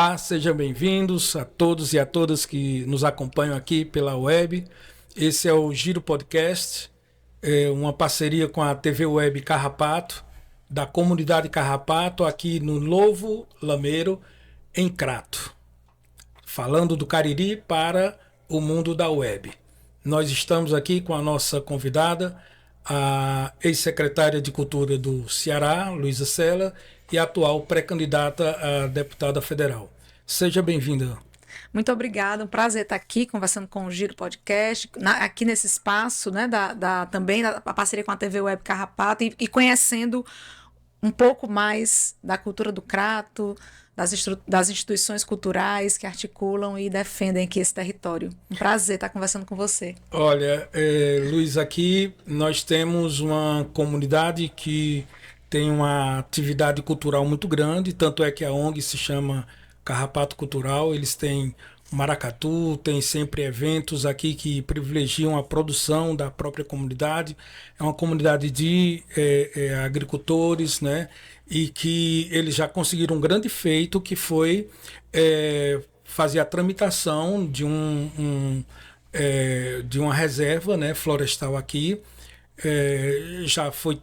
Olá, sejam bem-vindos a todos e a todas que nos acompanham aqui pela web. Esse é o Giro Podcast, uma parceria com a TV Web Carrapato, da comunidade Carrapato, aqui no Novo Lameiro, em Crato. Falando do Cariri para o mundo da web. Nós estamos aqui com a nossa convidada, a ex-secretária de Cultura do Ceará, Luísa Sela, e a atual pré-candidata a deputada federal. Seja bem-vinda. Muito obrigada, um prazer estar aqui conversando com o Giro Podcast, aqui nesse espaço, né, também da parceria com a TV Web Carrapato e conhecendo um pouco mais da cultura do Crato, das instituições culturais que articulam e defendem aqui esse território. Um prazer estar conversando com você. Olha, Luiz, aqui nós temos uma comunidade que tem uma atividade cultural muito grande, tanto é que a ONG se chama Carrapato Cultural. Eles têm maracatu, tem sempre eventos aqui que privilegiam a produção da própria comunidade. É uma comunidade de agricultores, né? E que eles já conseguiram um grande feito, que foi fazer a tramitação de de uma reserva, né, florestal aqui. Já foi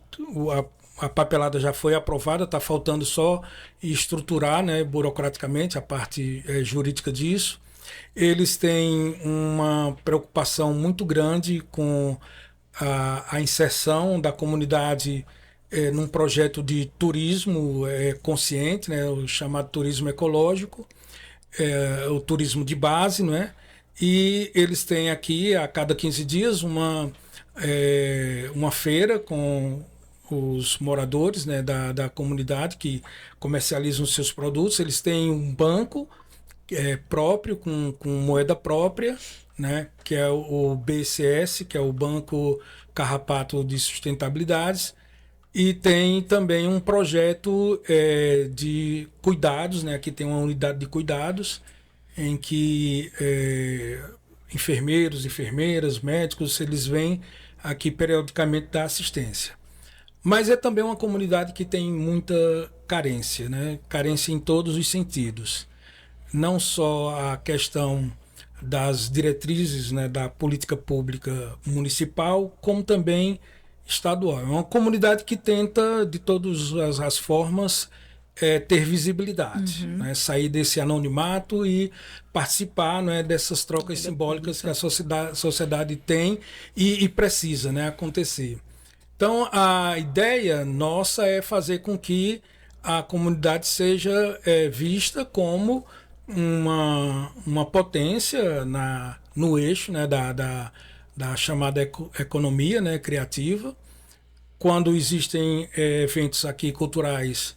a papelada já foi aprovada, está faltando só estruturar, né, burocraticamente a parte jurídica disso. Eles têm uma preocupação muito grande com a inserção da comunidade num projeto de turismo consciente, né, o chamado turismo ecológico, o turismo de base, né? E eles têm aqui, a cada 15 dias, uma feira com os moradores, né, da comunidade que comercializam os seus produtos. Eles têm um banco próprio, com moeda própria, né, que é o BCS, que é o Banco Carrapato de Sustentabilidades, e tem também um projeto de cuidados, né, aqui tem uma unidade de cuidados, em que enfermeiros, enfermeiras, médicos, eles vêm aqui periodicamente dar assistência. Mas é também uma comunidade que tem muita carência, né? Carência em todos os sentidos. Não só a questão das diretrizes, né, da política pública municipal, como também estadual. É uma comunidade que tenta, de todas as formas, ter visibilidade, né? Sair desse anonimato e participar, né, dessas trocas simbólicas que a sociedade tem e precisa, né, acontecer. Então, a ideia nossa é fazer com que a comunidade seja vista como uma potência no eixo, né, da chamada economia, né, criativa. Quando existem eventos aqui culturais,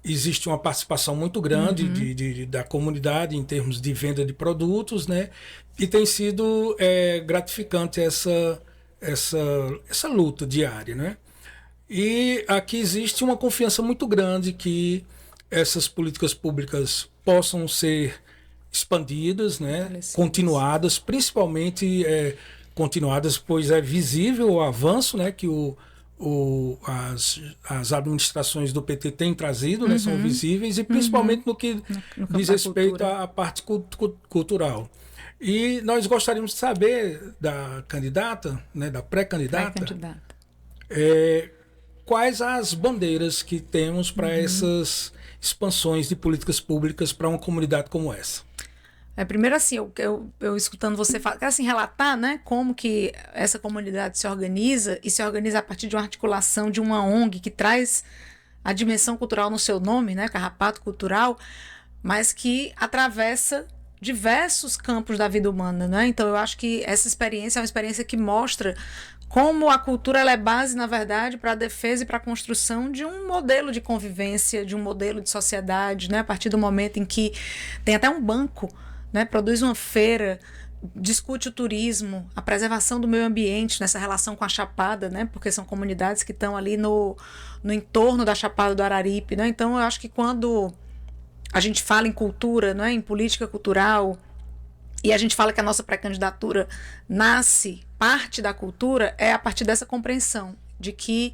existe uma participação muito grande da comunidade em termos de venda de produtos, né, e tem sido gratificante essa luta diária, né? E aqui existe uma confiança muito grande que essas políticas públicas possam ser expandidas, né? Continuadas, principalmente continuadas, pois é visível o avanço, né, que as administrações do PT têm trazido, né, são visíveis, e principalmente no que diz respeito à parte cultural. E nós gostaríamos de saber da candidata, né, da pré-candidata, quais as bandeiras que temos para essas expansões de políticas públicas para uma comunidade como essa. Primeiro, assim, eu escutando você falar, quero assim, relatar, né, como que essa comunidade se organiza, e se organiza a partir de uma articulação de uma ONG que traz a dimensão cultural no seu nome, né, Carrapato Cultural, mas que atravessa diversos campos da vida humana, né? Então eu acho que essa experiência é uma experiência que mostra como a cultura ela é base, na verdade, para a defesa e para a construção de um modelo de convivência, de um modelo de sociedade, né? A partir do momento em que tem até um banco, né? Produz uma feira, discute o turismo, a preservação do meio ambiente nessa relação com a Chapada, né? Porque são comunidades que estão ali no entorno da Chapada do Araripe, né? Então eu acho que quando a gente fala em cultura, né, em política cultural, e a gente fala que a nossa pré-candidatura parte da cultura, é a partir dessa compreensão de que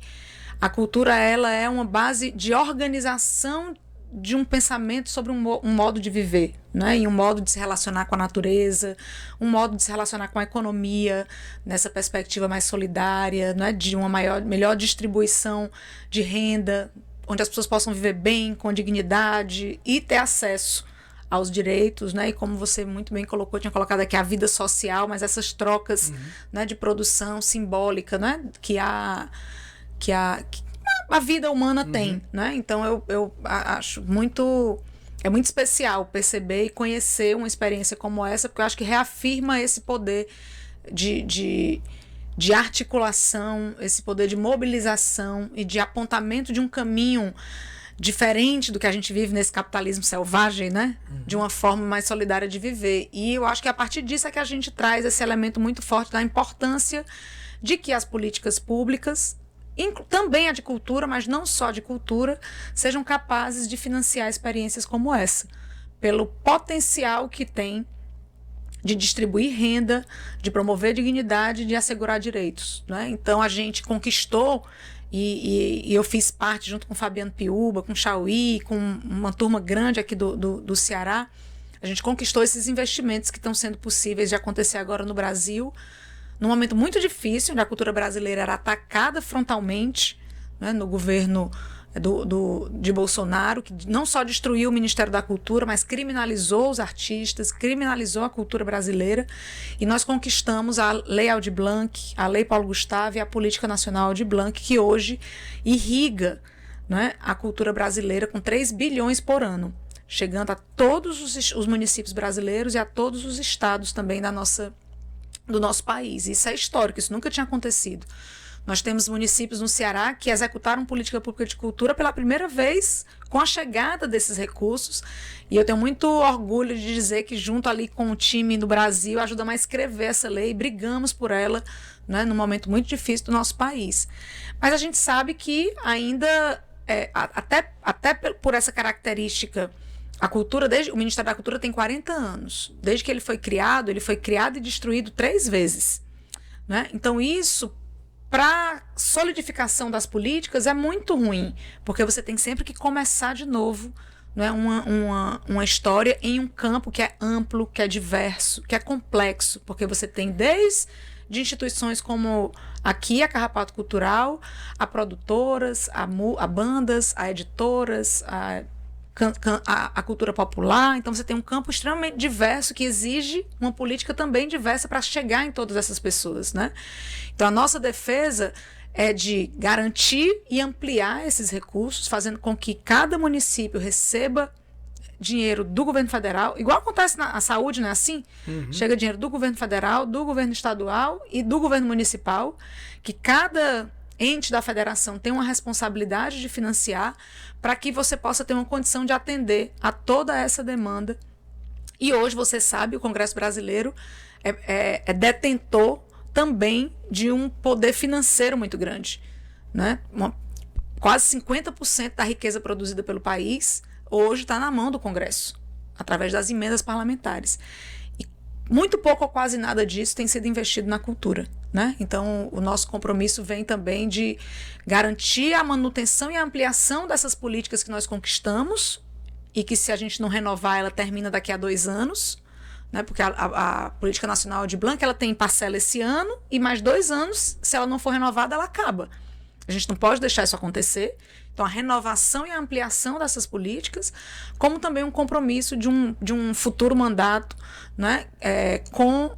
a cultura ela é uma base de organização de um pensamento sobre um modo de viver, né? E um modo de se relacionar com a natureza, um modo de se relacionar com a economia, nessa perspectiva mais solidária, né? De uma melhor distribuição de renda, onde as pessoas possam viver bem, com dignidade e ter acesso aos direitos, né? E como você muito bem colocou, tinha colocado aqui a vida social, mas essas trocas, né, de produção simbólica, né? Que a vida humana tem, né? Então eu acho muito especial perceber e conhecer uma experiência como essa, porque eu acho que reafirma esse poder de articulação, esse poder de mobilização e de apontamento de um caminho diferente do que a gente vive nesse capitalismo selvagem, né? De uma forma mais solidária de viver. E eu acho que a partir disso é que a gente traz esse elemento muito forte da importância de que as políticas públicas, também a de cultura, mas não só de cultura, sejam capazes de financiar experiências como essa, pelo potencial que tem de distribuir renda, de promover dignidade, de assegurar direitos, né? Então a gente conquistou, e eu fiz parte junto com Fabiano Piúba, com Chauí, com uma turma grande aqui do Ceará, a gente conquistou esses investimentos que estão sendo possíveis de acontecer agora no Brasil, num momento muito difícil, onde a cultura brasileira era atacada frontalmente, né, no governo de Bolsonaro, que não só destruiu o Ministério da Cultura, mas criminalizou os artistas, criminalizou a cultura brasileira, e nós conquistamos a Lei Aldir Blanc, a Lei Paulo Gustavo e a Política Nacional Aldir Blanc, que hoje irriga, né, a cultura brasileira com 3 bilhões por ano, chegando a todos os municípios brasileiros e a todos os estados também do nosso país. Isso é histórico, isso nunca tinha acontecido. Nós temos municípios no Ceará que executaram política pública de cultura pela primeira vez com a chegada desses recursos, e eu tenho muito orgulho de dizer que junto ali com o time do Brasil ajudamos a escrever essa lei, brigamos por ela, né, num momento muito difícil do nosso país. Mas a gente sabe que ainda, até por essa característica, a cultura, o Ministério da Cultura tem 40 anos. Desde que ele foi criado e destruído 3 vezes. Né? Então isso, para solidificação das políticas, é muito ruim, porque você tem sempre que começar de novo, né, uma história em um campo que é amplo, que é diverso, que é complexo, porque você tem de instituições como aqui a Carrapato Cultural, a produtoras, a bandas, a editoras, a cultura popular. Então você tem um campo extremamente diverso que exige uma política também diversa para chegar em todas essas pessoas, né? Então a nossa defesa é de garantir e ampliar esses recursos, fazendo com que cada município receba dinheiro do governo federal, igual acontece na saúde, não é assim? Chega dinheiro do governo federal, do governo estadual e do governo municipal, que cada ente da federação tem uma responsabilidade de financiar para que você possa ter uma condição de atender a toda essa demanda. E hoje, você sabe, o Congresso Brasileiro é detentor também de um poder financeiro muito grande, né? Quase 50% da riqueza produzida pelo país hoje está na mão do Congresso, através das emendas parlamentares. E muito pouco ou quase nada disso tem sido investido na cultura, né? Então, o nosso compromisso vem também de garantir a manutenção e a ampliação dessas políticas que nós conquistamos e que, se a gente não renovar, ela termina daqui a 2 anos, né? Porque a Política Nacional de Blanc, ela tem parcela esse ano e mais 2 anos, se ela não for renovada, ela acaba. A gente não pode deixar isso acontecer. Então, a renovação e a ampliação dessas políticas, como também um compromisso de um futuro mandato, né, com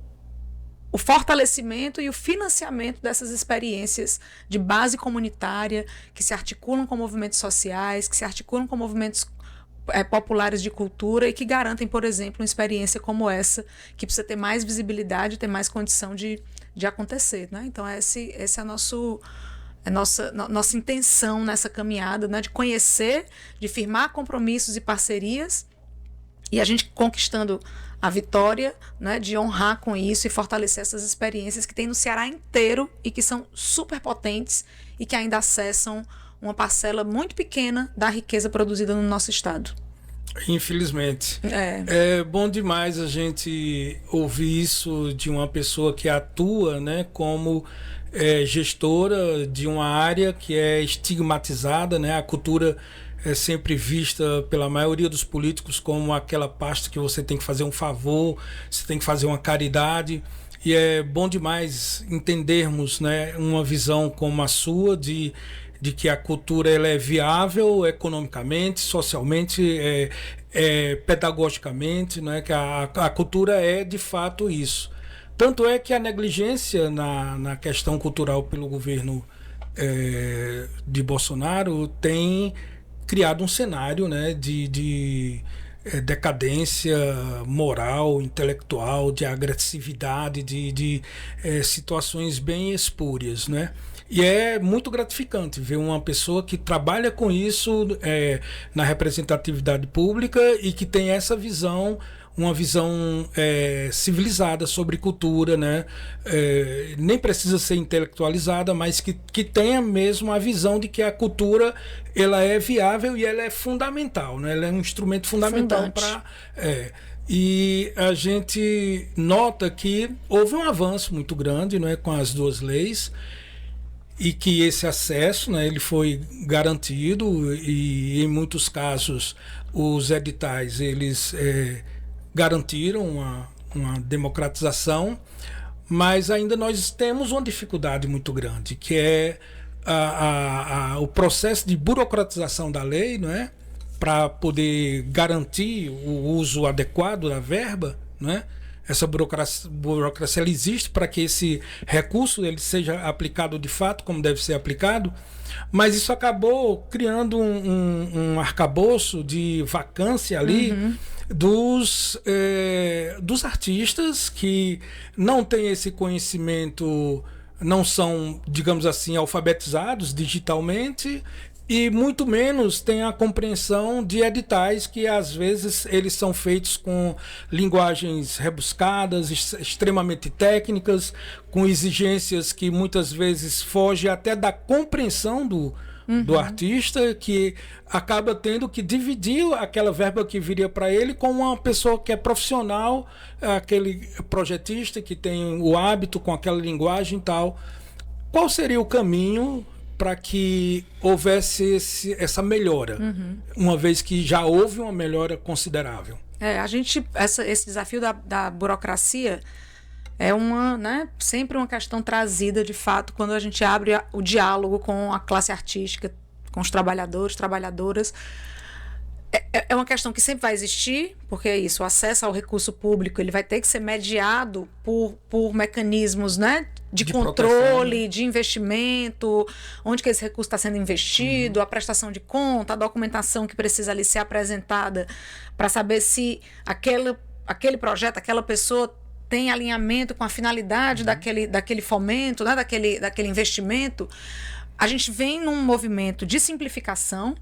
o fortalecimento e o financiamento dessas experiências de base comunitária, que se articulam com movimentos sociais, que se articulam com movimentos populares de cultura e que garantem, por exemplo, uma experiência como essa, que precisa ter mais visibilidade, ter mais condição de acontecer, né? Então, essa é a nossa intenção nessa caminhada, né? De conhecer, de firmar compromissos e parcerias, e a gente conquistando a vitória, né? De honrar com isso e fortalecer essas experiências que tem no Ceará inteiro e que são super potentes e que ainda acessam uma parcela muito pequena da riqueza produzida no nosso estado. Infelizmente. É bom demais a gente ouvir isso de uma pessoa que atua, né, como gestora de uma área que é estigmatizada, né? A cultura é sempre vista pela maioria dos políticos como aquela pasta que você tem que fazer um favor, você tem que fazer uma caridade. E é bom demais entendermos, né, uma visão como a sua de que a cultura ela é viável economicamente, socialmente, pedagogicamente, né, que a cultura é de fato isso. Tanto é que a negligência na questão cultural pelo governo de Bolsonaro tem criado um cenário, né, de decadência moral, intelectual, de agressividade, de situações bem espúrias, né? E é muito gratificante ver uma pessoa que trabalha com isso na representatividade pública e que tem essa visão, uma visão civilizada sobre cultura, né? Nem precisa ser intelectualizada, mas que tenha mesmo a visão de que a cultura ela é viável e ela é fundamental, né? Ela é um instrumento fundamental para... E a gente nota que houve um avanço muito grande, né, com as duas leis, e que esse acesso, né, ele foi garantido e em muitos casos os editais eles garantiram uma democratização, mas ainda nós temos uma dificuldade muito grande, que é o processo de burocratização da lei, não é? Para poder garantir o uso adequado da verba, não é? Essa burocracia ela existe para que esse recurso ele seja aplicado de fato como deve ser aplicado, mas isso acabou criando um arcabouço de vacância ali dos artistas que não têm esse conhecimento, não são, digamos assim, alfabetizados digitalmente, e muito menos tem a compreensão de editais que às vezes eles são feitos com linguagens rebuscadas, extremamente técnicas, com exigências que muitas vezes fogem até da compreensão do artista, que acaba tendo que dividir aquela verba que viria para ele com uma pessoa que é profissional, aquele projetista que tem o hábito com aquela linguagem e tal. Qual seria o caminho para que houvesse essa melhora, uma vez que já houve uma melhora considerável? Esse desafio da burocracia é sempre uma questão trazida, de fato, quando a gente abre o diálogo com a classe artística, com os trabalhadores, trabalhadoras. É uma questão que sempre vai existir, porque é isso, o acesso ao recurso público ele vai ter que ser mediado por mecanismos, né, de controle, proteção, de investimento, onde que esse recurso está sendo investido, a prestação de conta, a documentação que precisa ali ser apresentada para saber se aquele projeto, aquela pessoa tem alinhamento com a finalidade daquele fomento, né, daquele investimento. A gente vem num movimento de simplificação.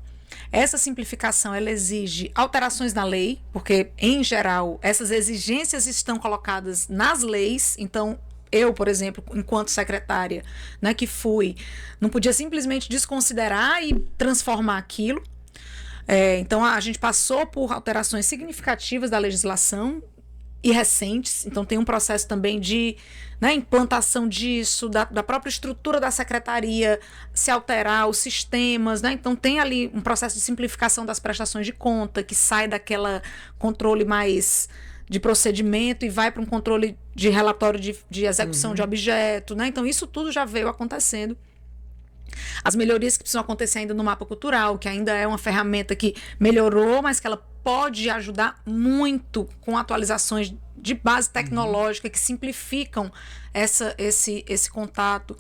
Essa simplificação ela exige alterações na lei, porque, em geral, essas exigências estão colocadas nas leis. Então, eu, por exemplo, enquanto secretária, né, que fui, não podia simplesmente desconsiderar e transformar aquilo. Então, a gente passou por alterações significativas da legislação e recentes. Então, tem um processo também de implantação disso, da própria estrutura da secretaria, se alterar os sistemas, né? Então tem ali um processo de simplificação das prestações de conta, que sai daquela controle mais de procedimento e vai para um controle de relatório de execução de objeto, né? Então isso tudo já veio acontecendo. As melhorias que precisam acontecer ainda no mapa cultural, que ainda é uma ferramenta que melhorou, mas que ela pode ajudar muito com atualizações de base tecnológica que simplificam esse contato.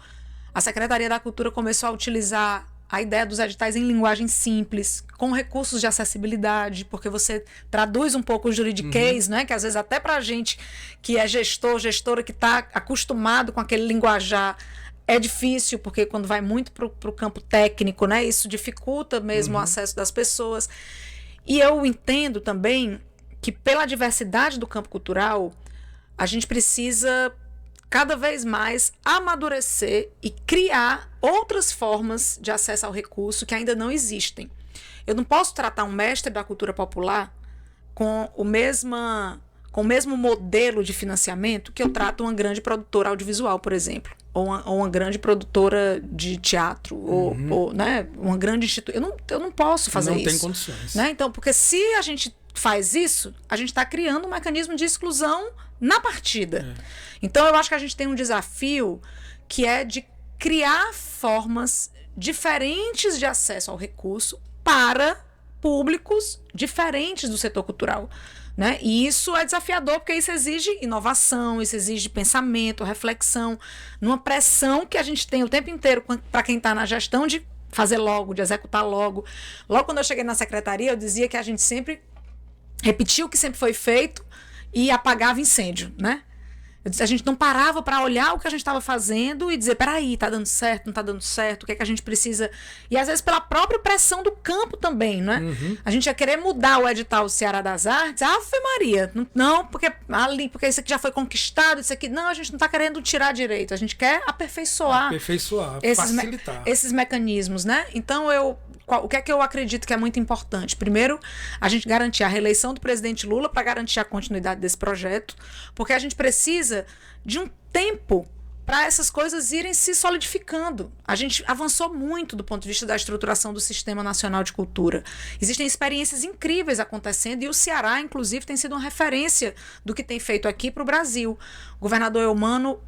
A Secretaria da Cultura começou a utilizar a ideia dos editais em linguagem simples, com recursos de acessibilidade, porque você traduz um pouco o juridiquês, né? Que às vezes até para a gente que é gestora, que está acostumado com aquele linguajar, é difícil, porque quando vai muito para o campo técnico, né? Isso dificulta mesmo o acesso das pessoas. E eu entendo também que pela diversidade do campo cultural, a gente precisa cada vez mais amadurecer e criar outras formas de acesso ao recurso que ainda não existem. Eu não posso tratar um mestre da cultura popular com com o mesmo modelo de financiamento que eu trato uma grande produtora audiovisual, por exemplo, ou uma grande produtora de teatro, ou né, uma grande instituição. Eu não posso fazer isso. Não tem condições. Né? Então, porque se a gente faz isso, a gente está criando um mecanismo de exclusão na partida. Então, eu acho que a gente tem um desafio que é de criar formas diferentes de acesso ao recurso para públicos diferentes do setor cultural. Né? E isso é desafiador, porque isso exige inovação, isso exige pensamento, reflexão, numa pressão que a gente tem o tempo inteiro para quem está na gestão de fazer logo, de executar logo. Logo quando eu cheguei na secretaria, eu dizia que a gente sempre repetia o que sempre foi feito e apagava incêndio, né? A gente não parava para olhar o que a gente estava fazendo e dizer, peraí, tá dando certo, não tá dando certo, o que é que a gente precisa... E às vezes pela própria pressão do campo também, né? A gente ia querer mudar o edital do Ceará das Artes, Ave Maria, não, porque isso aqui já foi conquistado, isso aqui... Não, a gente não tá querendo tirar direito, a gente quer aperfeiçoar, facilitar. Esses mecanismos, né? Então, o que é que eu acredito que é muito importante? Primeiro, a gente garantir a reeleição do presidente Lula para garantir a continuidade desse projeto, porque a gente precisa de um tempo para essas coisas irem se solidificando. A gente avançou muito do ponto de vista da estruturação do Sistema Nacional de Cultura. Existem experiências incríveis acontecendo e o Ceará, inclusive, tem sido uma referência do que tem feito aqui para o Brasil. O governador Eumano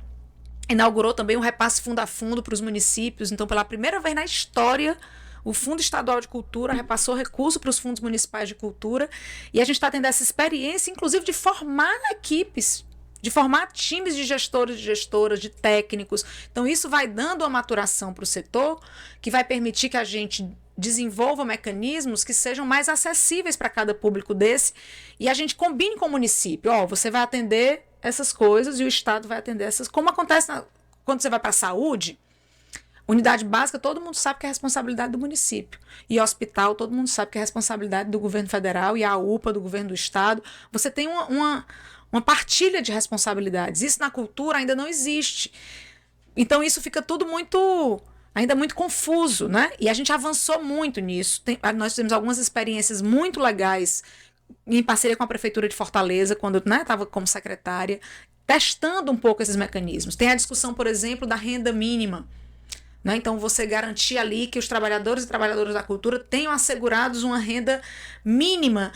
inaugurou também um repasse fundo a fundo para os municípios. Então, pela primeira vez na história, o Fundo Estadual de Cultura repassou recurso para os fundos municipais de cultura e a gente está tendo essa experiência, inclusive, de formar equipes, de formar times de gestores, de gestoras, de técnicos. Então, isso vai dando uma maturação para o setor que vai permitir que a gente desenvolva mecanismos que sejam mais acessíveis para cada público desse e a gente combine com o município. Você vai atender essas coisas e o Estado vai atender essas. Como acontece quando você vai para a saúde, unidade básica, todo mundo sabe que é responsabilidade do município. E hospital, todo mundo sabe que é responsabilidade do governo federal e a UPA do governo do estado. Você tem uma partilha de responsabilidades. Isso na cultura ainda não existe. Então isso fica tudo ainda muito confuso, né? E a gente avançou muito nisso. Nós temos algumas experiências muito legais em parceria com a Prefeitura de Fortaleza, quando eu estava como secretária, testando um pouco esses mecanismos. Tem a discussão, por exemplo, da renda mínima. Né? Então, você garantir ali que os trabalhadores e trabalhadoras da cultura tenham assegurados uma renda mínima.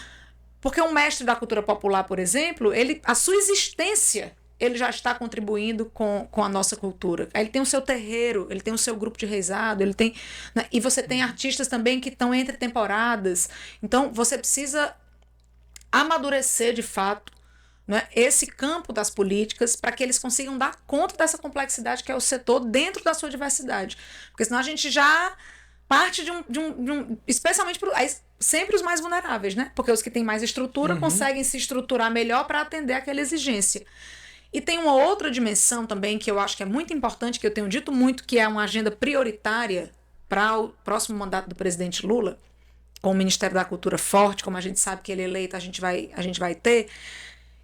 Porque um mestre da cultura popular, por exemplo, a sua existência, ele já está contribuindo com a nossa cultura. Ele tem o seu terreiro, ele tem o seu grupo de reisado, ele tem, né? E você tem artistas também que estão entre temporadas. Então, você precisa amadurecer, de fato, né, esse campo das políticas para que eles consigam dar conta dessa complexidade que é o setor dentro da sua diversidade. Porque senão a gente já parte de um especialmente sempre os mais vulneráveis, né? Porque os que têm mais estrutura conseguem se estruturar melhor para atender aquela exigência. E tem uma outra dimensão também que eu acho que é muito importante, que eu tenho dito muito, que é uma agenda prioritária para o próximo mandato do presidente Lula, com o Ministério da Cultura forte, como a gente sabe que ele é eleito, a gente vai ter,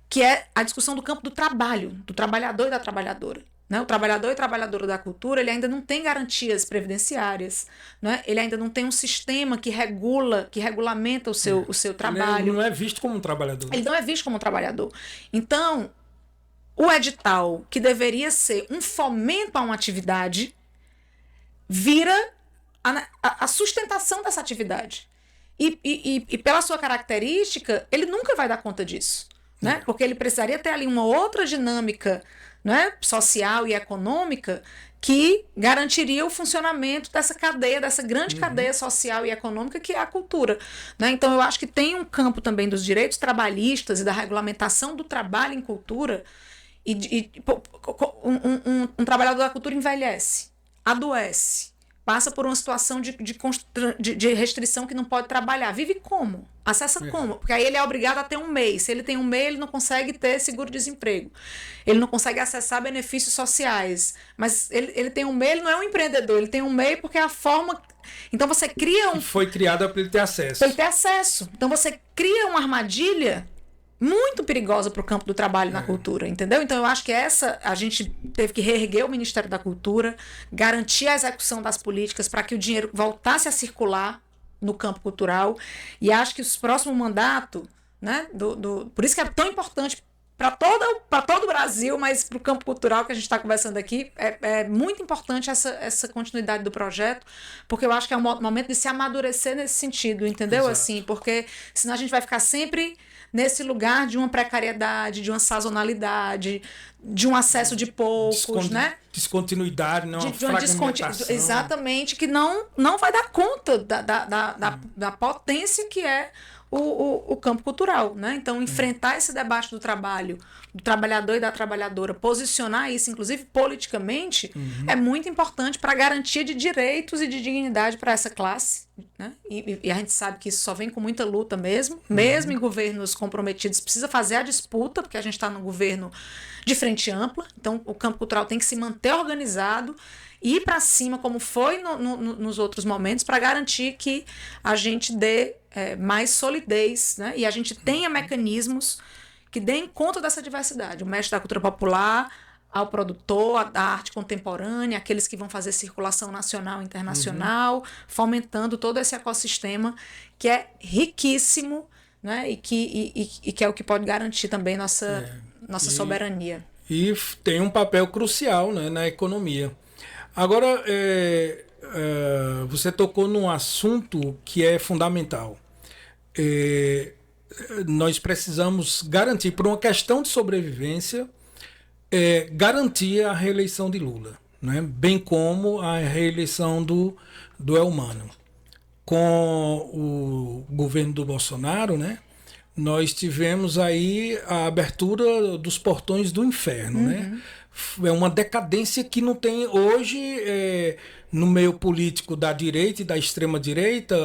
que é a discussão do campo do trabalho, do trabalhador e da trabalhadora. Né? O trabalhador e trabalhadora da cultura, ele ainda não tem garantias previdenciárias, né? Ele ainda não tem um sistema que regulamenta o seu trabalho. Ele não é visto como um trabalhador. Ele não é visto como um trabalhador. Então, o edital, que deveria ser um fomento a uma atividade, vira a sustentação dessa atividade. E pela sua característica, ele nunca vai dar conta disso. Né? Porque ele precisaria ter ali uma outra dinâmica, né, social e econômica que garantiria o funcionamento dessa cadeia, dessa grande cadeia social e econômica que é a cultura. Né? Então, eu acho que tem um campo também dos direitos trabalhistas e da regulamentação do trabalho em cultura. Um trabalhador da cultura envelhece, adoece, passa por uma situação de restrição que não pode trabalhar. Vive como? Acessa como? Porque aí ele é obrigado a ter um MEI. Se ele tem um MEI, ele não consegue ter seguro-desemprego. Ele não consegue acessar benefícios sociais. Mas ele tem um MEI, ele não é um empreendedor. Ele tem um MEI porque é a forma... Então você cria Foi criada para ele ter acesso. Para ele ter acesso. Então você cria uma armadilha muito perigosa para o campo do trabalho na cultura, entendeu? Então eu acho que a gente teve que reerguer o Ministério da Cultura, garantir a execução das políticas para que o dinheiro voltasse a circular no campo cultural, e acho que os próximos mandatos, né, por isso que é tão importante para todo o Brasil, mas para o campo cultural que a gente está conversando aqui, é muito importante essa continuidade do projeto, porque eu acho que é um momento de se amadurecer nesse sentido, entendeu? Exato. Assim, porque senão a gente vai ficar sempre nesse lugar de uma precariedade, de uma sazonalidade, de um acesso de poucos, né? Descontinuidade, não, De uma fragmentação. exatamente, que não vai dar conta da potência que é o campo cultural, né? Então, enfrentar esse debate do trabalho, do trabalhador e da trabalhadora, posicionar isso, inclusive politicamente, é muito importante para a garantia de direitos e de dignidade para essa classe, né? E a gente sabe que isso só vem com muita luta mesmo em governos comprometidos, precisa fazer a disputa, porque a gente está num governo de frente ampla, então o campo cultural tem que se manter organizado, ir para cima, como foi nos outros momentos, para garantir que a gente dê mais solidez, né? E a gente tenha mecanismos que deem conta dessa diversidade. O mestre da cultura popular, ao produtor, da arte contemporânea, aqueles que vão fazer circulação nacional e internacional, fomentando todo esse ecossistema que é riquíssimo, né? E que é o que pode garantir também nossa soberania. E tem um papel crucial, né, na economia. Agora, você tocou num assunto que é fundamental. Nós precisamos garantir, por uma questão de sobrevivência, garantir a reeleição de Lula, né? Bem como a reeleição do Elmano. Com o governo do Bolsonaro, né? Nós tivemos aí a abertura dos portões do inferno, né? É uma decadência que não tem hoje no meio político da direita e da extrema direita.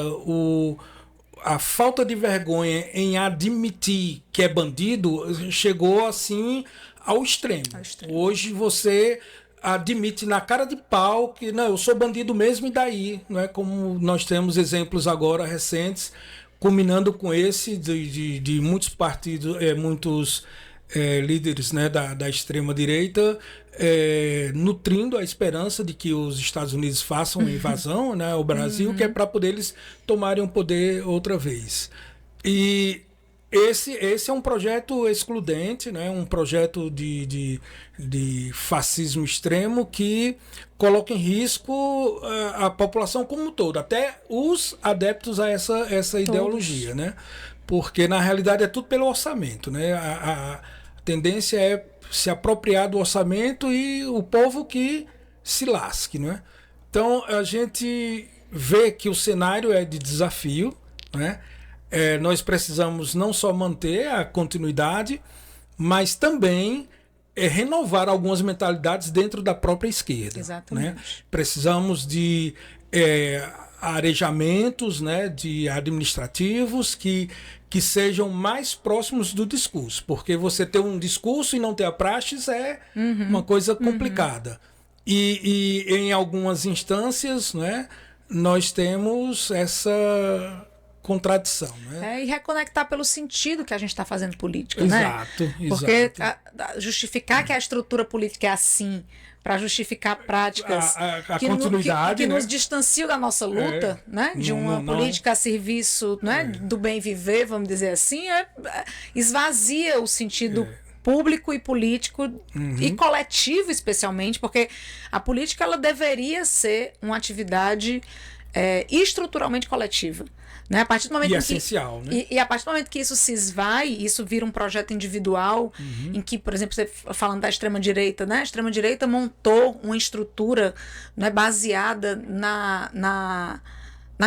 A falta de vergonha em admitir que é bandido chegou assim ao extremo. Hoje você admite na cara de pau que não, eu sou bandido mesmo, e daí, não é? Como nós temos exemplos agora recentes, culminando com esse de muitos partidos, muitos líderes, né, da extrema direita, nutrindo a esperança de que os Estados Unidos façam uma invasão, né, ao Brasil, que é para poder eles tomarem o poder outra vez. E esse é um projeto excludente, né, um projeto de fascismo extremo que coloca em risco a população como um todo, até os adeptos a essa ideologia, né? Porque na realidade é tudo pelo orçamento, né? A tendência é se apropriar do orçamento e o povo que se lasque, né? Então a gente vê que o cenário é de desafio, né? Nós precisamos não só manter a continuidade, mas também renovar algumas mentalidades dentro da própria esquerda. Exatamente. Né? Precisamos de arejamentos, né, de administrativos que sejam mais próximos do discurso, porque você ter um discurso e não ter a praxis é uma coisa complicada. E em algumas instâncias, né, nós temos essa contradição, né? E reconectar pelo sentido que a gente está fazendo política, exato, né? Porque justificar que a estrutura política é assim, para justificar práticas a continuidade, que né? nos distanciam da nossa luta, né? De uma política a serviço, né? Do bem viver, vamos dizer assim, esvazia o sentido público e político e coletivo, especialmente, porque a política ela deveria ser uma atividade estruturalmente coletiva. Né? A partir do momento essencial, né? E a partir do momento que isso se esvai, isso vira um projeto individual, em que, por exemplo, você falando da extrema-direita, né? A extrema-direita montou uma estrutura, né, baseada na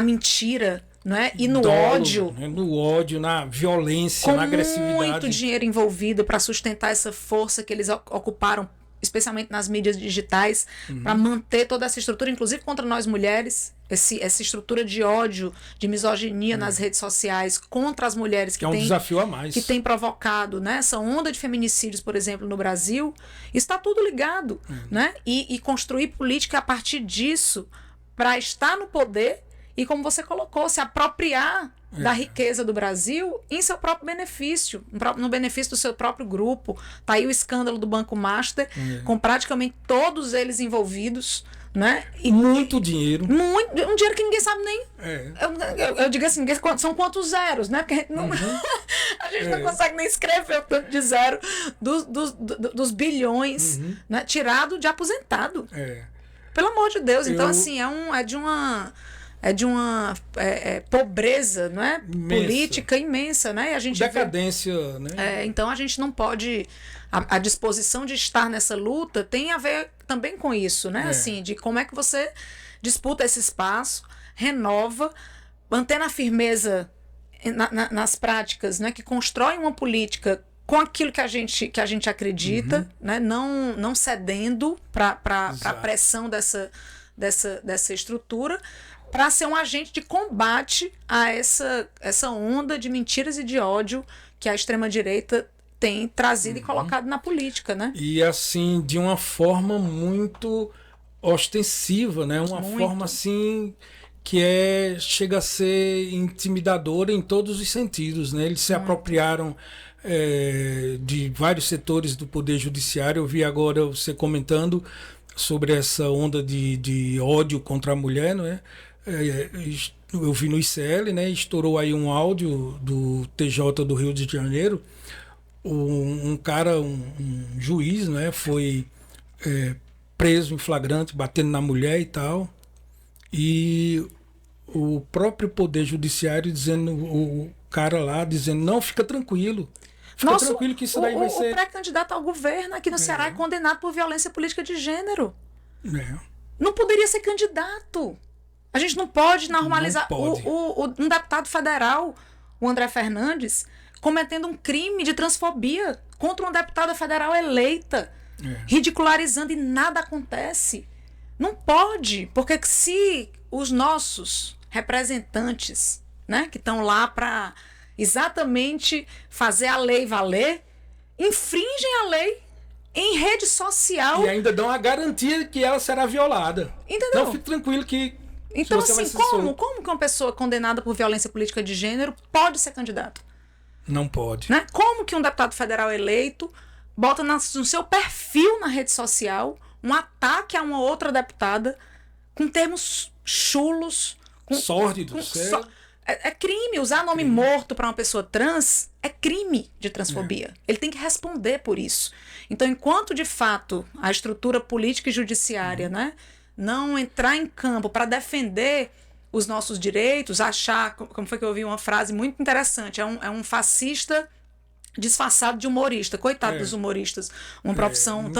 mentira, né? E no ódio. Né? No ódio, na violência, na agressividade. Com muito dinheiro envolvido para sustentar essa força que eles ocuparam, especialmente nas mídias digitais, para manter toda essa estrutura, inclusive contra nós mulheres, essa estrutura de ódio, de misoginia nas redes sociais contra as mulheres, que é um desafio a mais, que tem provocado, né, essa onda de feminicídios, por exemplo, no Brasil. Está tudo ligado, né? E construir política a partir disso para estar no poder e, como você colocou, se apropriar da riqueza do Brasil em seu próprio benefício, no benefício do seu próprio grupo. Tá aí o escândalo do Banco Master, com praticamente todos eles envolvidos, né? E muito dinheiro. Um dinheiro que ninguém sabe nem. É. Eu digo assim, são quantos zeros, né? Porque a gente não, a gente não consegue nem escrever o tanto de zero dos bilhões, né? Tirado de aposentado. Pelo amor de Deus. Então, assim, é de uma pobreza, não é? Imensa. Política imensa, né? E a gente decadência, né? Então a gente não pode. A disposição de estar nessa luta tem a ver também com isso, né? Assim, de como é que você disputa esse espaço, renova, mantendo a firmeza nas práticas, né? Que constrói uma política com aquilo que a gente acredita, né? Não cedendo para a pressão dessa estrutura, para ser um agente de combate a essa onda de mentiras e de ódio que a extrema-direita tem trazido e colocado na política, né? E assim, de uma forma muito ostensiva, né? Uma Muito. forma assim que chega a ser intimidadora em todos os sentidos, né? Eles se apropriaram de vários setores do Poder Judiciário. Eu vi agora você comentando sobre essa onda de ódio contra a mulher, não é? Eu vi no ICL, né? Estourou aí um áudio do TJ do Rio de Janeiro. Um cara, um juiz, né? Foi preso em flagrante, batendo na mulher e tal. E o próprio Poder Judiciário dizendo, o cara lá dizendo, não, fica tranquilo. Fica tranquilo que isso daí vai ser... O pré-candidato ao governo aqui no Ceará é condenado por violência política de gênero. Não poderia ser candidato. A gente não pode normalizar. Não pode. Um deputado federal, o André Fernandes, cometendo um crime de transfobia contra uma deputada federal eleita, ridicularizando, e nada acontece. Não pode, porque se os nossos representantes, né, que estão lá para exatamente fazer a lei valer, infringem a lei em rede social. E ainda dão a garantia que ela será violada. Entendeu? Então fique tranquilo que então, você assim, como que uma pessoa condenada por violência política de gênero pode ser candidata? Não pode. Né? Como que um deputado federal eleito bota no seu perfil na rede social um ataque a uma outra deputada com termos chulos, sórdidos. É crime. Usar nome morto para uma pessoa trans é crime de transfobia. Ele tem que responder por isso. Então, enquanto de fato a estrutura política e judiciária, né, não entrar em campo para defender os nossos direitos, achar, como foi que eu ouvi uma frase muito interessante, é um fascista disfarçado de humorista. Coitado dos humoristas. Uma profissão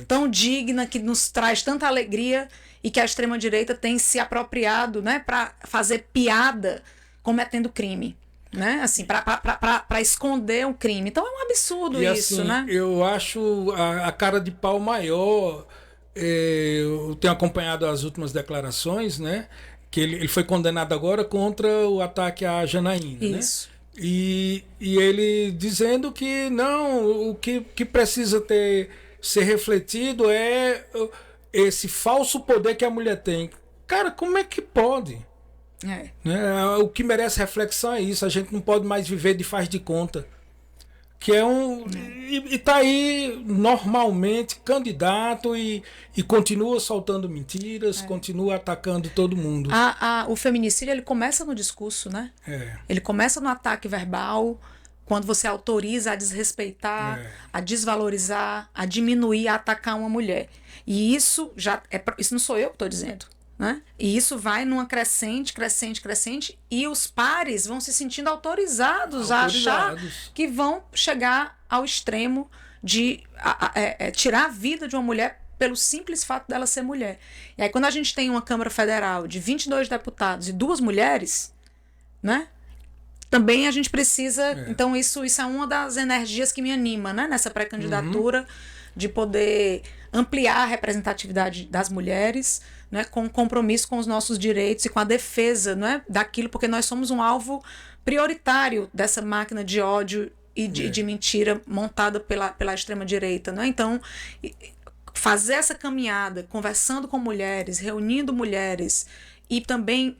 tão digna, que nos traz tanta alegria, e que a extrema-direita tem se apropriado, né, para fazer piada cometendo crime. Né? Assim, para esconder um crime. Então é um absurdo e isso, assim, né? Eu acho a cara de pau maior. Eu tenho acompanhado as últimas declarações, né? Que ele foi condenado agora contra o ataque à Janaína. Isso. Né? E ele dizendo que não, o que precisa ser refletido é esse falso poder que a mulher tem. Cara, como é que pode? Né? O que merece reflexão é isso. A gente não pode mais viver de faz de conta. Que é e tá aí normalmente candidato e continua soltando mentiras, continua atacando todo mundo. O feminicídio, ele começa no discurso, né? Ele começa no ataque verbal, quando você autoriza a desrespeitar, a desvalorizar, a diminuir, a atacar uma mulher. E isso isso não sou eu que estou dizendo. Né? E isso vai numa crescente, e os pares vão se sentindo autorizados a achar que vão chegar ao extremo de tirar a vida de uma mulher pelo simples fato dela ser mulher. E aí, quando a gente tem uma Câmara Federal de 22 deputados e 2 mulheres, né? Também a gente precisa... Então, isso é uma das energias que me anima, né? Nessa pré-candidatura, de poder ampliar a representatividade das mulheres, né, com compromisso com os nossos direitos e com a defesa, né, daquilo, porque nós somos um alvo prioritário dessa máquina de ódio e de mentira montada pela extrema-direita. Né? Então, fazer essa caminhada, conversando com mulheres, reunindo mulheres e também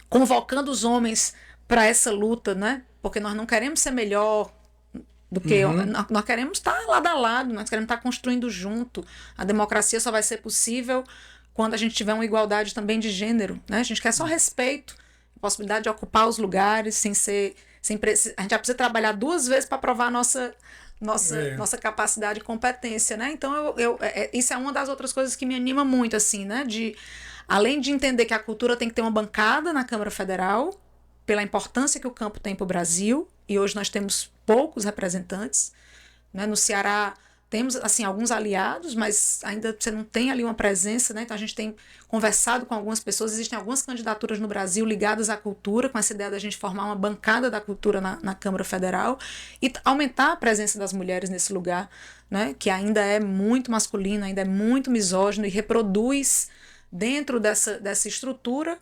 convocando os homens para essa luta, né? Porque nós não queremos ser melhor do que nós queremos estar lado a lado, nós queremos estar construindo junto. A democracia só vai ser possível quando a gente tiver uma igualdade também de gênero, né? A gente quer só respeito, a possibilidade de ocupar os lugares sem ser... a gente já precisa trabalhar 2 vezes para provar a nossa capacidade e competência, né? Então, isso é uma das outras coisas que me anima muito, assim, né? Além de entender que a cultura tem que ter uma bancada na Câmara Federal, pela importância que o campo tem para o Brasil, e hoje nós temos poucos representantes, né? No Ceará temos assim alguns aliados, mas ainda você não tem ali uma presença, né? Então a gente tem conversado com algumas pessoas, existem algumas candidaturas no Brasil ligadas à cultura, com essa ideia da gente formar uma bancada da cultura na Câmara Federal e aumentar a presença das mulheres nesse lugar, né? Que ainda é muito masculino, ainda é muito misógino e reproduz dentro dessa estrutura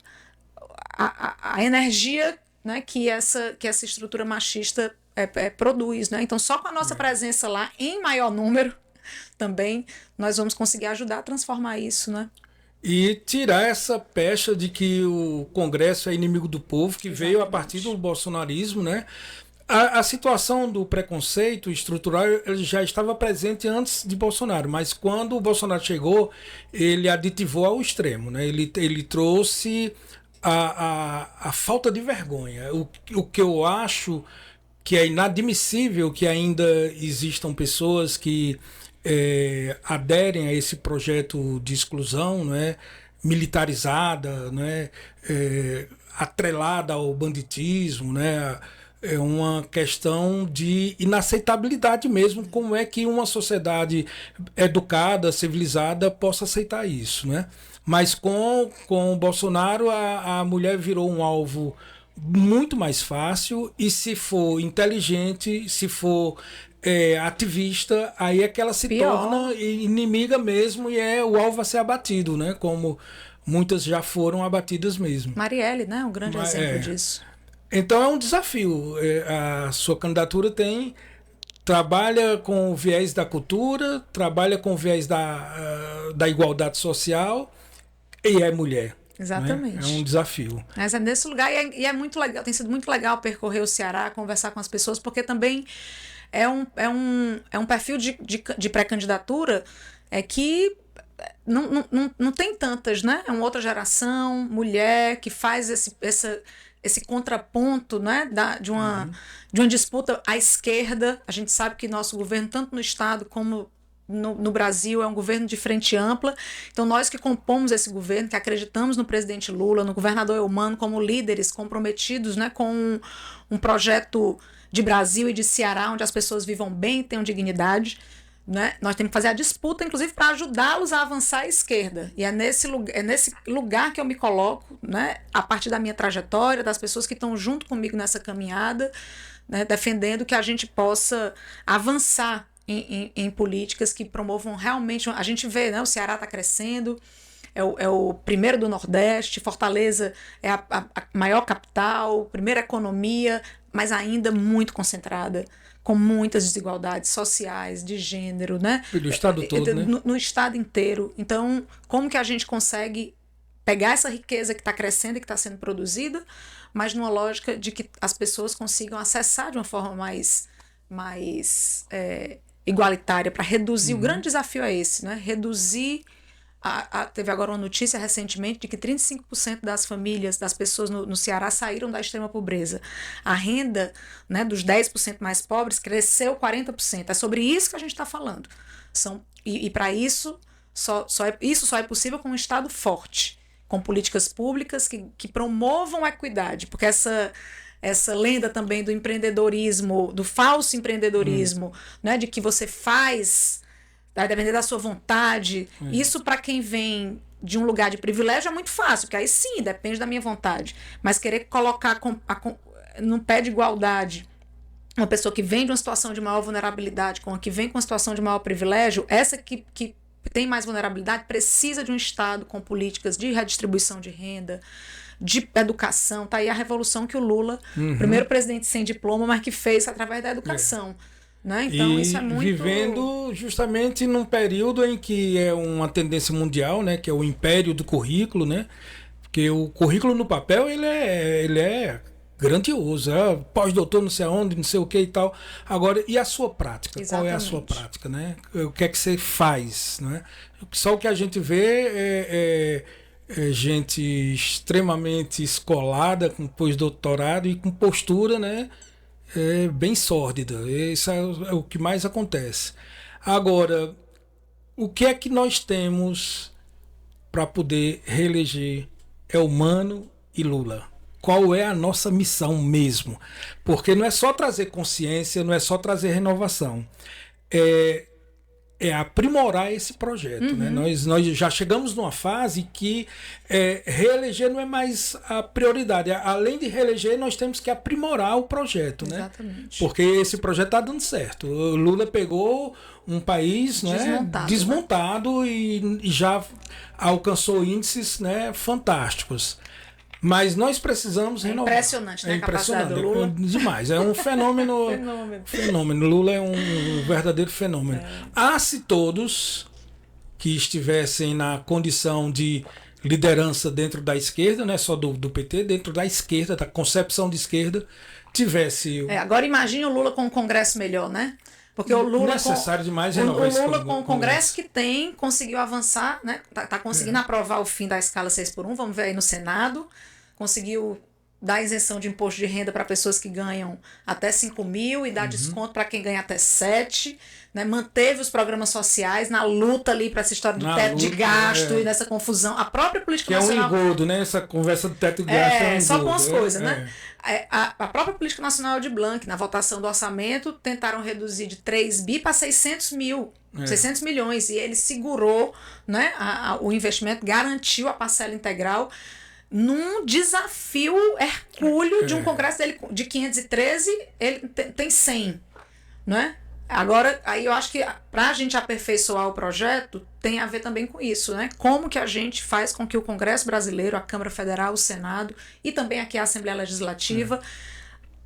a energia, né, que essa estrutura machista produz, né? Então, só com a nossa presença lá, em maior número, também, nós vamos conseguir ajudar a transformar isso, né? E tirar essa pecha de que o Congresso é inimigo do povo, que veio a partir do bolsonarismo, né? A situação do preconceito estrutural ele já estava presente antes de Bolsonaro, mas quando o Bolsonaro chegou, ele aditivou ao extremo, né? Ele trouxe a falta de vergonha. O que eu acho que é inadmissível que ainda existam pessoas que aderem a esse projeto de exclusão, né, militarizada, né, atrelada ao banditismo, né, é uma questão de inaceitabilidade mesmo. Como é que uma sociedade educada, civilizada, possa aceitar isso, né? Mas com o Bolsonaro, a mulher virou um alvo muito mais fácil, e se for inteligente, se for ativista, aí é que ela se torna inimiga mesmo e é o alvo a ser abatido, né? Como muitas já foram abatidas mesmo. Marielle, né? Um grande exemplo disso. Então é um desafio. A sua candidatura trabalha com o viés da cultura, trabalha com o viés da igualdade social e é mulher. Exatamente. Né? É um desafio. Mas é nesse lugar e é muito legal, tem sido muito legal percorrer o Ceará, conversar com as pessoas, porque também é um perfil de pré-candidatura que não tem tantas, né? É uma outra geração, mulher, que faz esse contraponto, né, de uma disputa à esquerda. A gente sabe que nosso governo, tanto no Estado como no Brasil, é um governo de frente ampla. Então, nós que compomos esse governo, que acreditamos no presidente Lula, no governador Eumano, como líderes comprometidos, né, com um projeto de Brasil e de Ceará, onde as pessoas vivam bem e tenham dignidade, né? Nós temos que fazer a disputa, inclusive, para ajudá-los a avançar à esquerda. E é nesse lugar que eu me coloco, né? A partir da minha trajetória, das pessoas que estão junto comigo nessa caminhada, né? Defendendo que a gente possa avançar em políticas que promovam realmente... A gente vê, né? O Ceará está crescendo, é o primeiro do Nordeste, Fortaleza é a maior capital, primeira economia, mas ainda muito concentrada, com muitas desigualdades sociais, de gênero, né? No estado todo, né? No estado inteiro. Então, como que a gente consegue pegar essa riqueza que está crescendo e que está sendo produzida, mas numa lógica de que as pessoas consigam acessar de uma forma mais igualitária, para reduzir. O grande desafio é esse, né? Reduzir... Teve agora uma notícia recentemente de que 35% das famílias, das pessoas no Ceará saíram da extrema pobreza. A renda, né, dos 10% mais pobres cresceu 40%. É sobre isso que a gente está falando. E para isso, isso só é possível com um Estado forte, com políticas públicas que promovam a equidade, porque essa lenda também do empreendedorismo, do falso empreendedorismo, né, de que você faz... Vai depender da sua vontade. Isso, para quem vem de um lugar de privilégio, é muito fácil, porque aí sim, depende da minha vontade. Mas querer colocar num pé de igualdade uma pessoa que vem de uma situação de maior vulnerabilidade com a que vem com uma situação de maior privilégio, essa que tem mais vulnerabilidade precisa de um Estado com políticas de redistribuição de renda, de educação. Tá aí a revolução que o Lula, primeiro presidente sem diploma, mas que fez através da educação. Né? Então, isso é muito... vivendo justamente num período em que é uma tendência mundial, né? Que é o império do currículo, né? Porque o currículo no papel ele é grandioso, pós-doutor não sei aonde, não sei o que e tal. Agora, e a sua prática? Exatamente. Qual é a sua prática, né? O que é que você faz, né? Só o que a gente vê é gente extremamente escolada, com pós-doutorado e com postura, né? Bem sórdida. Isso é o que mais acontece. Agora, o que é que nós temos para poder reeleger Elmano e Lula? Qual é a nossa missão mesmo? Porque não é só trazer consciência, não é só trazer renovação. É aprimorar esse projeto. Né? Nós já chegamos numa fase que reeleger não é mais a prioridade. Além de reeleger, nós temos que aprimorar o projeto. Exatamente. Né? Porque esse projeto está dando certo. O Lula pegou um país desmontado, né? e já alcançou índices, né, fantásticos. Mas nós precisamos renovar. Impressionante, né? A capacidade do Lula. Demais. É um fenômeno. Fenômeno. Lula é um verdadeiro fenômeno. Se todos que estivessem na condição de liderança dentro da esquerda, não é só do PT, dentro da esquerda, da concepção de esquerda, tivesse. Agora imagine o Lula com um Congresso melhor, né? Porque o Lula necessário demais renovar o Lula com o Congresso que tem, conseguiu avançar, né? Tá conseguindo aprovar o fim da escala 6x1, vamos ver aí no Senado. Conseguiu dar isenção de imposto de renda para pessoas que ganham até 5 mil e dar desconto para quem ganha até 7. Né? Manteve os programas sociais na luta ali para essa história do teto de gasto e nessa confusão. A própria política nacional... Que é um engodo, né? Essa conversa do teto de gasto é um engodo. Só com as coisas, né? A própria política nacional de Blanc, na votação do orçamento, tentaram reduzir de 3 bi para 600 milhões. E ele segurou, né, o investimento, garantiu a parcela integral num desafio hercúleo de um congresso dele de 513, ele tem 100, né? Agora, aí eu acho que para a gente aperfeiçoar o projeto, tem a ver também com isso, né? Como que a gente faz com que o Congresso Brasileiro, a Câmara Federal, o Senado e também aqui a Assembleia Legislativa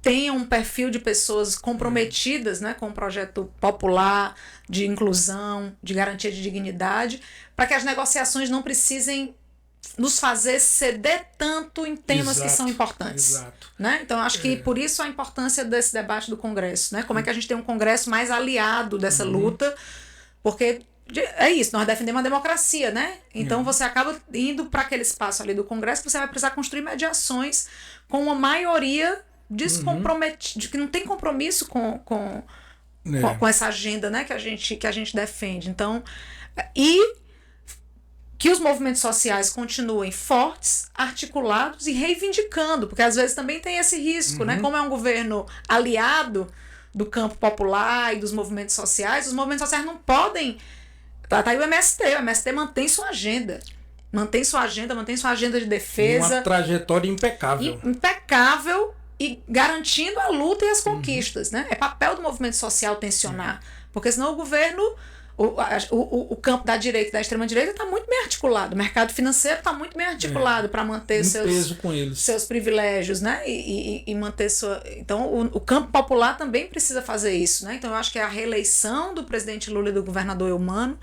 tenham um perfil de pessoas comprometidas, né, com um projeto popular, de inclusão, de garantia de dignidade, para que as negociações não precisem nos fazer ceder tanto em temas que são importantes. Né? Então, acho que por isso a importância desse debate do Congresso. Né? Como é que a gente tem um Congresso mais aliado dessa luta? Porque é isso, nós defendemos a democracia, né? Então você acaba indo para aquele espaço ali do Congresso que você vai precisar construir mediações com uma maioria descomprometida, que não tem compromisso com essa agenda, né, que a gente defende. Então, que os movimentos sociais continuem fortes, articulados e reivindicando, porque às vezes também tem esse risco, né? Como é um governo aliado do campo popular e dos movimentos sociais, os movimentos sociais não podem... Tá aí o MST mantém sua agenda. Mantém sua agenda de defesa. Uma trajetória impecável. Impecável e garantindo a luta e as conquistas, né? É papel do movimento social tensionar, porque senão o governo... O campo da direita e da extrema-direita está muito bem articulado. O mercado financeiro está muito bem articulado para manter seus privilégios, né? E manter sua... Então, o campo popular também precisa fazer isso. Né? Então, eu acho que a reeleição do presidente Lula e do governador Eumano,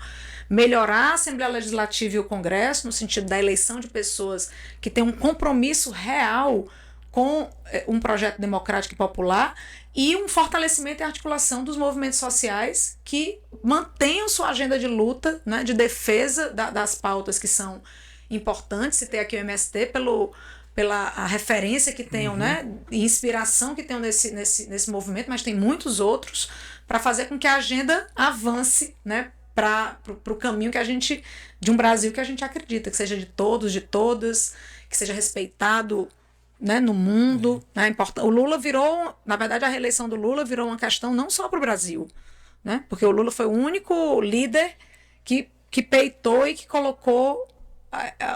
melhorar a Assembleia Legislativa e o Congresso, no sentido da eleição de pessoas que têm um compromisso real com um projeto democrático e popular, e um fortalecimento e articulação dos movimentos sociais que mantenham sua agenda de luta, né, de defesa das pautas que são importantes. Citei aqui o MST pela a referência que tenham, né, e inspiração que tenham nesse movimento, mas tem muitos outros, para fazer com que a agenda avance, né, para o caminho que a gente, de um Brasil que a gente acredita, que seja de todos, de todas, que seja respeitado, né, no mundo. Né, o Lula virou, na verdade a reeleição do Lula virou uma questão não só para o Brasil, né, porque o Lula foi o único líder que peitou e que colocou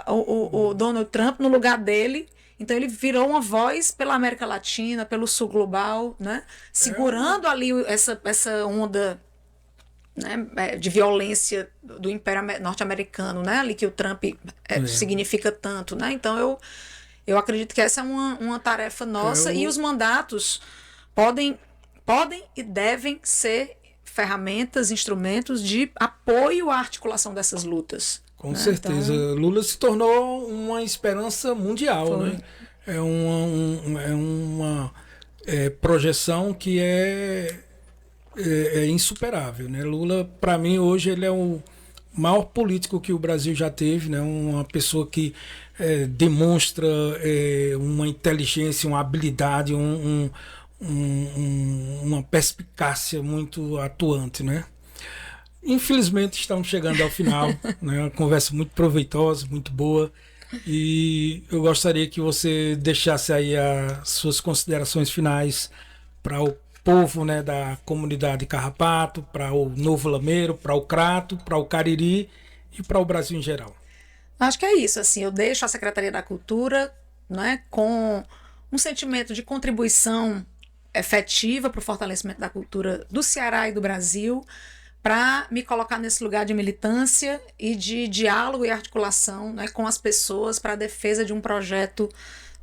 o Donald Trump no lugar dele. Então ele virou uma voz pela América Latina, pelo Sul Global, né, segurando ali essa onda, né, de violência do Império Norte-Americano, né, ali que o Trump significa tanto. Né, então eu acredito que essa é uma tarefa nossa, e os mandatos podem e devem ser ferramentas, instrumentos de apoio à articulação dessas lutas. Com certeza. Então, Lula se tornou uma esperança mundial. Né? uma projeção que é insuperável, né? Lula, para mim, hoje ele é o maior político que o Brasil já teve, né? Uma pessoa que demonstra uma inteligência, uma habilidade, uma perspicácia muito atuante, né? Infelizmente estamos chegando ao final, né? Uma conversa muito proveitosa, muito boa, e eu gostaria que você deixasse aí as suas considerações finais para o povo, né, da comunidade Carrapato, para o Novo Lameiro, para o Crato, para o Cariri e para o Brasil em geral. Acho que é isso, assim, eu deixo a Secretaria da Cultura, né, com um sentimento de contribuição efetiva para o fortalecimento da cultura do Ceará e do Brasil, para me colocar nesse lugar de militância e de diálogo e articulação, né, com as pessoas para a defesa de um projeto,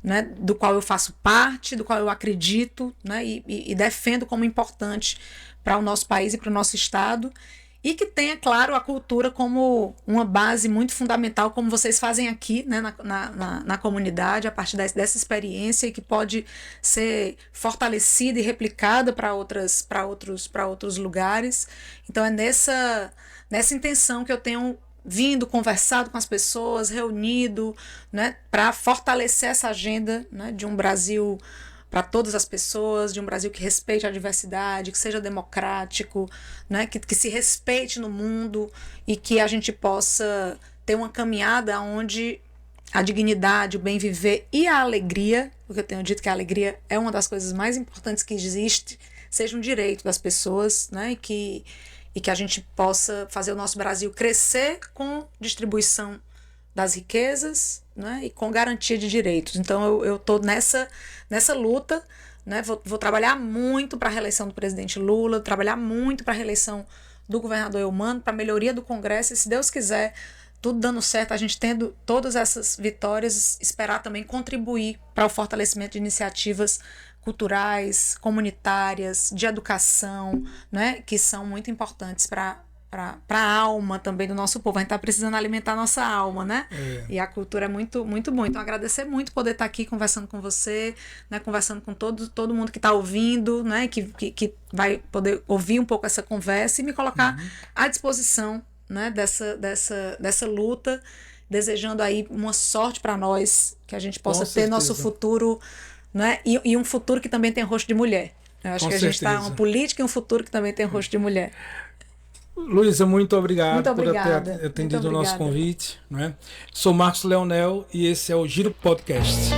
né, do qual eu faço parte, do qual eu acredito, né, e defendo como importante para o nosso país e para o nosso estado, e que tenha, claro, a cultura como uma base muito fundamental, como vocês fazem aqui, né, na comunidade, a partir dessa experiência, que pode ser fortalecida e replicada para outros lugares. Então é nessa intenção que eu tenho vindo, conversado com as pessoas, reunido, né, para fortalecer essa agenda, né, de um Brasil para todas as pessoas, de um Brasil que respeite a diversidade, que seja democrático, né, que se respeite no mundo, e que a gente possa ter uma caminhada onde a dignidade, o bem viver e a alegria, porque eu tenho dito que a alegria é uma das coisas mais importantes que existe, seja um direito das pessoas, né, e que a gente possa fazer o nosso Brasil crescer com distribuição das riquezas, né, e com garantia de direitos. Então eu estou nessa luta, né, vou trabalhar muito para a reeleição do presidente Lula, trabalhar muito para a reeleição do governador Eumano, para a melhoria do Congresso, e se Deus quiser, tudo dando certo, a gente tendo todas essas vitórias, esperar também contribuir para o fortalecimento de iniciativas culturais, comunitárias, de educação, né, que são muito importantes para a alma também do nosso povo. A gente está precisando alimentar a nossa alma, né? E a cultura é muito, muito bom. Então, agradecer muito poder estar aqui conversando com você, né? Conversando com todo mundo que está ouvindo, né? Que vai poder ouvir um pouco essa conversa, e me colocar à disposição, né? dessa luta, desejando aí uma sorte para nós, que a gente possa ter nosso futuro, né? E um futuro que também tem rosto de mulher. Eu acho que a gente está uma política e um futuro que também tem rosto de mulher. Luísa, muito obrigado por ter atendido o nosso convite, né? Sou Marcos Leonel e esse é o Giro Podcast.